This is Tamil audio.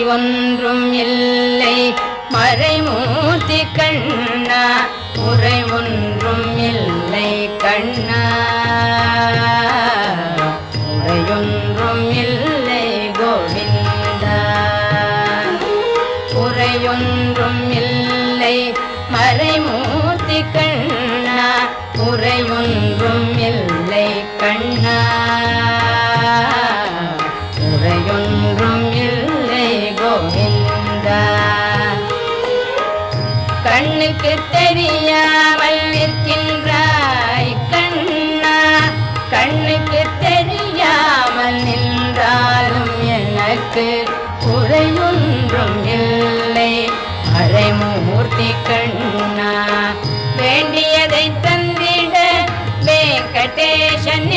ஒன்றும் இல்லை மறைமூர்த்தி கண்ணா குறை ஒன்றும் இல்லை கண்ணா குறையொன்றும் இல்லை கோவிந்தா குறையொன்றும் இல்லை மறைமூர்த்தி கண்ணா குறையொன்றும் இல்லை கண்ணா குறையொன்றும் இல்லை கோவிந்தா கண்ணுக்கு தெரியாமல் நிற்கின்றாய் கண்ணா கண்ணுக்கு தெரியாமல் நின்றாலும் எனக்கு குறையொன்றும் இல்லை மறைமூர்த்தி கண்ணா வேண்டியதை தந்திட வெங்கடேசன்